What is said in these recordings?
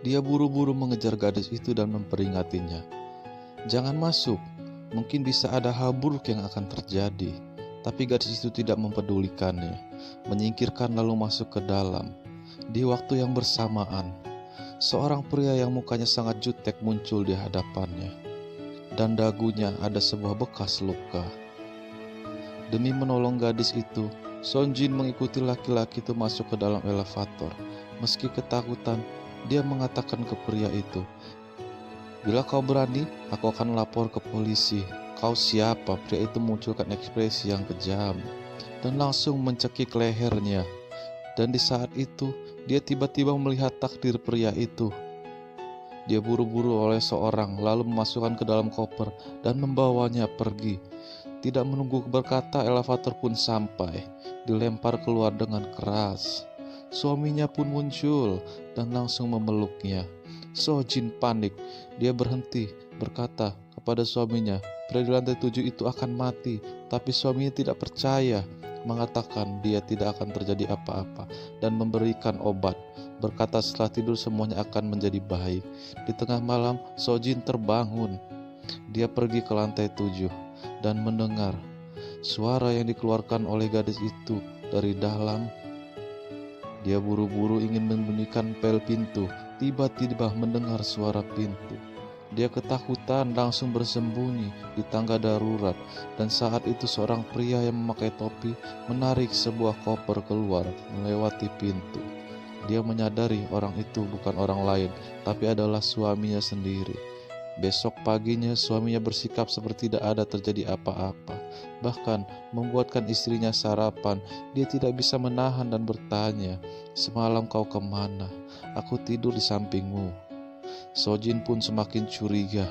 Dia buru-buru mengejar gadis itu dan memperingatinya. "Jangan masuk, mungkin bisa ada hal buruk yang akan terjadi." Tapi gadis itu tidak mempedulikannya, menyingkirkan lalu masuk ke dalam. Di waktu yang bersamaan, seorang pria yang mukanya sangat jutek muncul di hadapannya, dan dagunya ada sebuah bekas luka. Demi menolong gadis itu, Son Jin mengikuti laki-laki itu masuk ke dalam elevator. Meski ketakutan, dia mengatakan ke pria itu, "Bila kau berani, aku akan lapor ke polisi." "Kau siapa?" Pria itu munculkan ekspresi yang kejam dan langsung mencekik lehernya. Dan di saat itu, dia tiba-tiba melihat takdir pria itu. Dia buru-buru oleh seorang, lalu memasukkan ke dalam koper dan membawanya pergi. Tidak menunggu berkata, elevator pun sampai, dilempar keluar dengan keras. Suaminya pun muncul dan langsung memeluknya. So Jin panik, dia berhenti, berkata kepada suaminya, pria di lantai 7 itu akan mati. Tapi suaminya tidak percaya, mengatakan dia tidak akan terjadi apa-apa dan memberikan obat. Berkata setelah tidur semuanya akan menjadi baik. Di tengah malam, So Jin terbangun. Dia pergi ke lantai 7 dan mendengar suara yang dikeluarkan oleh gadis itu dari dalam. Dia buru-buru ingin membunyikan bel pintu. Tiba-tiba mendengar suara pintu. Dia ketakutan langsung bersembunyi di tangga darurat. Dan saat itu seorang pria yang memakai topi menarik sebuah koper keluar melewati pintu. Dia menyadari orang itu bukan orang lain, tapi adalah suaminya sendiri. Besok paginya suaminya bersikap seperti tidak ada terjadi apa-apa. Bahkan membuatkan istrinya sarapan. Dia tidak bisa menahan dan bertanya, "Semalam kau kemana? Aku tidur di sampingmu." So Jin pun semakin curiga.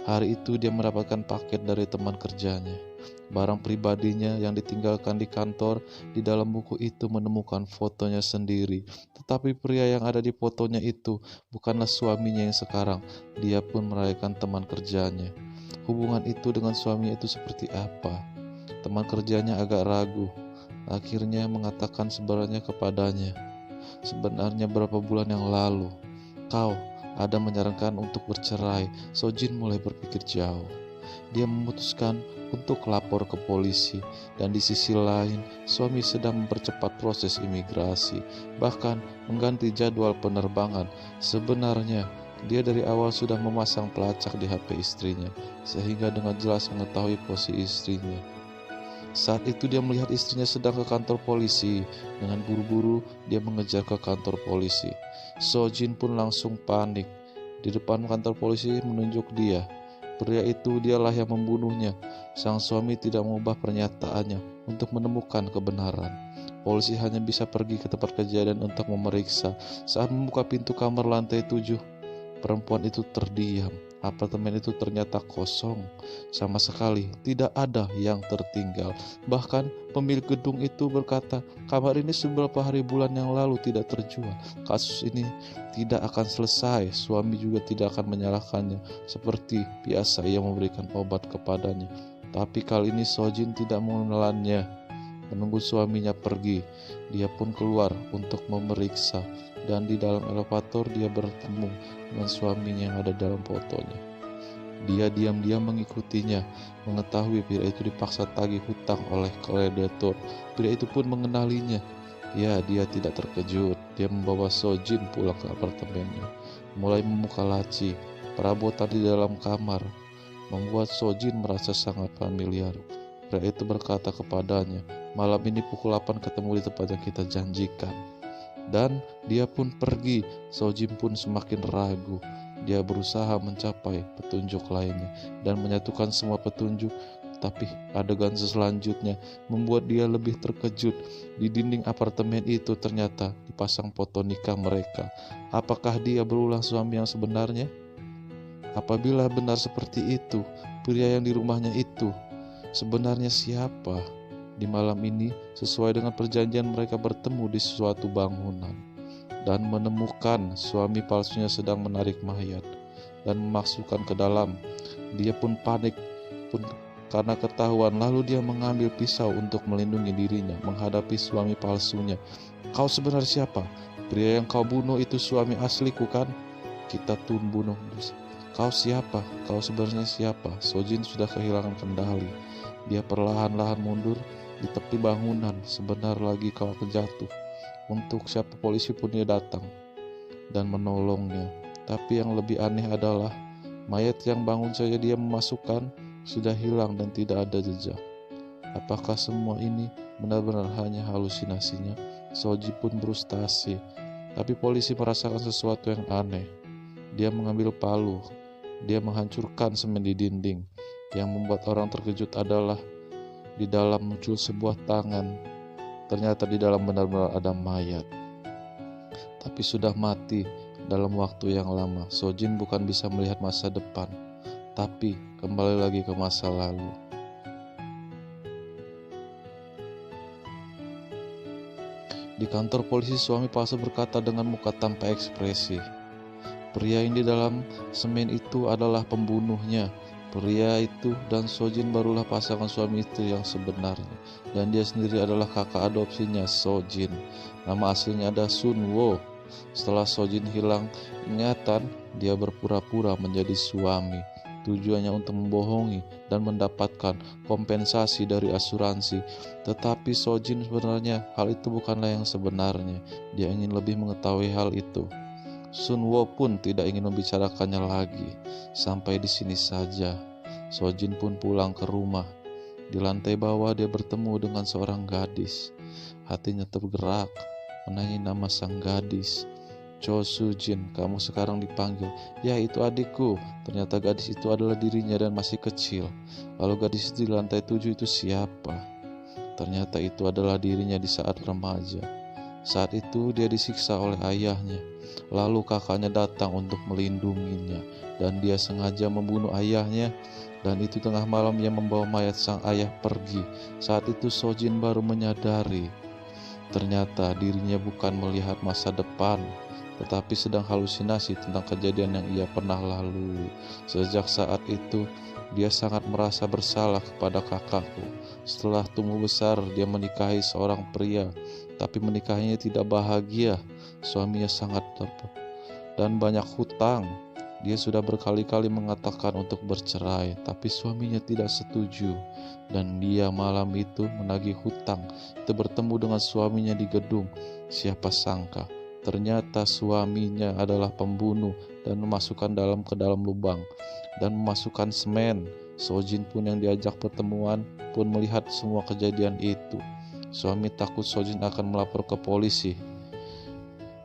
Hari itu dia mendapatkan paket dari teman kerjanya. Barang pribadinya yang ditinggalkan di kantor. Di dalam buku itu menemukan fotonya sendiri. Tetapi pria yang ada di fotonya itu bukanlah suaminya yang sekarang. Dia pun merayakan teman kerjanya. Hubungan itu dengan suaminya itu seperti apa? Teman kerjanya agak ragu. Akhirnya mengatakan sebenarnya kepadanya, "Sebenarnya berapa bulan yang lalu kau ada menyarankan untuk bercerai." So Jin mulai berpikir jauh. Dia memutuskan untuk lapor ke polisi, dan di sisi lain suami sedang mempercepat proses imigrasi, bahkan mengganti jadwal penerbangan. Sebenarnya dia dari awal sudah memasang pelacak di HP istrinya, sehingga dengan jelas mengetahui posisi istrinya. Saat itu dia melihat istrinya sedang ke kantor polisi. Dengan buru-buru dia mengejar ke kantor polisi. So Jin pun langsung panik. Di depan kantor polisi menunjuk dia. Pria itu dialah yang membunuhnya. Sang suami tidak mengubah pernyataannya untuk menemukan kebenaran. Polisi hanya bisa pergi ke tempat kejadian untuk memeriksa. Saat membuka pintu kamar lantai 7, perempuan itu terdiam. Apartemen itu ternyata kosong. Sama sekali tidak ada yang tertinggal. Bahkan pemilik gedung itu berkata, "Kamar ini beberapa hari bulan yang lalu tidak terjual. Kasus ini tidak akan selesai." Suami juga tidak akan menyalahkannya. Seperti biasa ia memberikan obat kepadanya. Tapi kali ini So Jin tidak mengenalnya. Menunggu suaminya pergi, dia pun keluar untuk memeriksa. Dan di dalam elevator dia bertemu dengan suaminya yang ada dalam fotonya. Dia diam-diam mengikutinya, mengetahui pria itu dipaksa tagih hutang oleh kreditor. Pria itu pun mengenalinya. Ya, dia tidak terkejut. Dia membawa So Jin pulang ke apartemennya, mulai membuka laci. Perabotan di dalam kamar membuat So Jin merasa sangat familiar. Pria itu berkata kepadanya, "Malam ini pukul 8 ketemu di tempat yang kita janjikan." Dan dia pun pergi. So Jin pun semakin ragu. Dia berusaha mencapai petunjuk lainnya dan menyatukan semua petunjuk. Tapi adegan selanjutnya membuat dia lebih terkejut. Di dinding apartemen itu ternyata dipasang foto nikah mereka. Apakah dia berulang suami yang sebenarnya? Apabila benar seperti itu, pria yang di rumahnya itu sebenarnya siapa? Di malam ini, sesuai dengan perjanjian, mereka bertemu di suatu bangunan dan menemukan suami palsunya sedang menarik mayat dan memasukkan ke dalam. Dia pun panik karena ketahuan, lalu dia mengambil pisau untuk melindungi dirinya menghadapi suami palsunya. "Kau sebenarnya siapa? Pria yang kau bunuh itu suami asliku kan?" kita tuh bunuh. Kau siapa? Kau sebenarnya siapa? Sojin sudah kehilangan kendali. Dia perlahan-lahan mundur di tepi bangunan. Sebentar lagi kau akan jatuh. Untuk siapa polisi pun dia datang dan menolongnya. Tapi yang lebih aneh adalah mayat yang bangun saja dia memasukkan sudah hilang dan tidak ada jejak. Apakah semua ini benar-benar hanya halusinasinya? Soji pun frustasi. Tapi polisi merasakan sesuatu yang aneh. Dia mengambil palu. Dia menghancurkan semen di dinding. Yang membuat orang terkejut adalah di dalam muncul sebuah tangan. Ternyata di dalam benar-benar ada mayat. Tapi sudah mati dalam waktu yang lama. Sojin bukan bisa melihat masa depan, tapi kembali lagi ke masa lalu. Di kantor polisi, suami palsu berkata dengan muka tanpa ekspresi, "Pria yang di dalam semen itu adalah pembunuhnya." Pria itu dan Sojin barulah pasangan suami istri yang sebenarnya. Dan dia sendiri adalah kakak adopsinya Sojin. Nama aslinya ada Sun Wo. Setelah Sojin hilang ingatan, dia berpura-pura menjadi suami. Tujuannya untuk membohongi dan mendapatkan kompensasi dari asuransi. Tetapi Sojin sebenarnya hal itu bukanlah yang sebenarnya. Dia ingin lebih mengetahui hal itu. Sun Wo pun tidak ingin membicarakannya lagi. Sampai di sini saja. Sojin pun pulang ke rumah. Di lantai bawah dia bertemu dengan seorang gadis. Hatinya tergerak menangi nama sang gadis. Cho Sujin, kamu sekarang dipanggil. Ya, itu adikku. Ternyata gadis itu adalah dirinya dan masih kecil. Lalu gadis di lantai 7 itu siapa? Ternyata itu adalah dirinya di saat remaja. Saat itu dia disiksa oleh ayahnya. Lalu kakaknya datang untuk melindunginya. Dan dia sengaja membunuh ayahnya. Dan itu tengah malam ia membawa mayat sang ayah pergi. Saat itu Sojin baru menyadari. Ternyata dirinya bukan melihat masa depan, tetapi sedang halusinasi tentang kejadian yang ia pernah lalui. Sejak saat itu, dia sangat merasa bersalah kepada kakakku. Setelah tumbuh besar, dia menikahi seorang pria, tapi menikahnya tidak bahagia. Suaminya sangat dan banyak hutang. Dia sudah berkali-kali mengatakan untuk bercerai, tapi suaminya tidak setuju. Dan dia malam itu menagih hutang. Itu bertemu dengan suaminya di gedung. Siapa sangka, ternyata suaminya adalah pembunuh dan memasukkan ke dalam lubang dan memasukkan semen. Sojin pun yang diajak pertemuan pun melihat semua kejadian itu. Suami takut Sojin akan melapor ke polisi.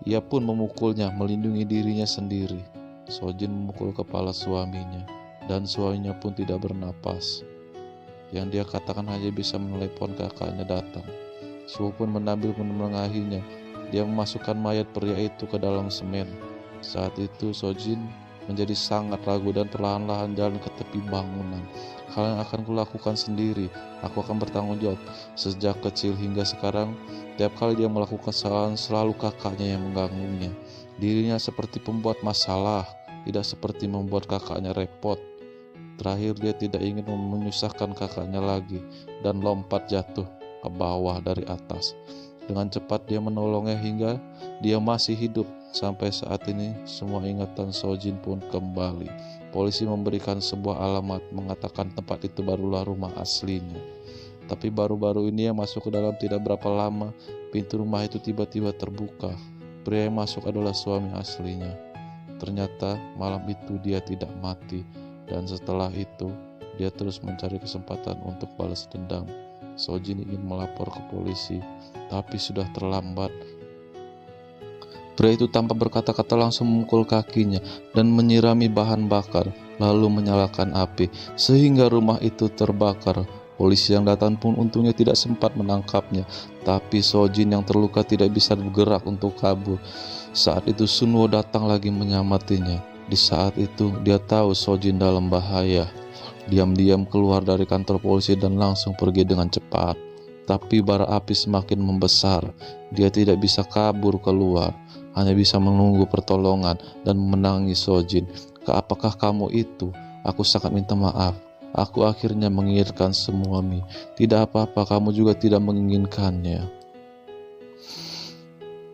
Ia pun memukulnya, melindungi dirinya sendiri. Sojin memukul kepala suaminya, dan suaminya pun tidak bernapas. Yang dia katakan hanya bisa menelepon kakaknya datang. Suwo pun menengahinya. Dia memasukkan mayat pria itu ke dalam semen. Saat itu Sojin menjadi sangat ragu dan perlahan-lahan jalan ke tepi bangunan. Hal yang akan kulakukan sendiri. Aku akan bertanggung jawab. Sejak kecil hingga sekarang, tiap kali dia melakukan kesalahan selalu kakaknya yang mengganggunya. Dirinya seperti pembuat masalah, tidak seperti membuat kakaknya repot. Terakhir dia tidak ingin menyusahkan kakaknya lagi dan lompat jatuh ke bawah dari atas. Dengan cepat dia menolongnya hingga dia masih hidup. Sampai saat ini semua ingatan Sojin pun kembali. Polisi memberikan sebuah alamat, mengatakan tempat itu barulah rumah aslinya. Tapi baru-baru ini yang masuk ke dalam tidak berapa lama, pintu rumah itu tiba-tiba terbuka. Pria yang masuk adalah suami aslinya. Ternyata malam itu dia tidak mati. Dan setelah itu dia terus mencari kesempatan untuk balas dendam. Sojin ingin melapor ke polisi, tapi sudah terlambat. Pria itu tanpa berkata-kata langsung memukul kakinya dan menyirami bahan bakar, lalu menyalakan api sehingga rumah itu terbakar. Polisi yang datang pun untungnya tidak sempat menangkapnya, tapi Sojin yang terluka tidak bisa bergerak untuk kabur. Saat itu Sun Wo datang lagi menyamatinya. Di saat itu dia tahu Sojin dalam bahaya. Diam-diam keluar dari kantor polisi dan langsung pergi dengan cepat. Tapi bara api semakin membesar. Dia tidak bisa kabur keluar, hanya bisa menunggu pertolongan dan menangis Sojin. "Apakah kamu itu? Aku sangat minta maaf. Aku akhirnya menginginkan semuanya. Tidak apa-apa, kamu juga tidak menginginkannya."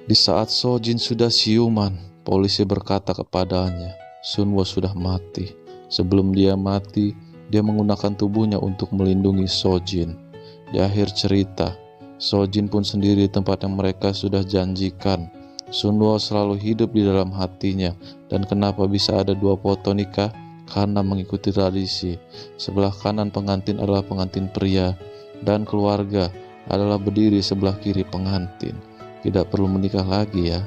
Di saat Sojin sudah siuman, Polisi berkata kepadanya, Sunwo sudah mati. Sebelum dia mati, dia menggunakan tubuhnya untuk melindungi Sojin. Di akhir cerita, Sojin pun sendiri di tempat yang mereka sudah janjikan. Sunwo selalu hidup di dalam hatinya. Dan kenapa bisa ada 2 foto nikah? Karena mengikuti tradisi. Sebelah kanan pengantin adalah pengantin pria, dan keluarga adalah berdiri sebelah kiri pengantin. Tidak perlu menikah lagi ya.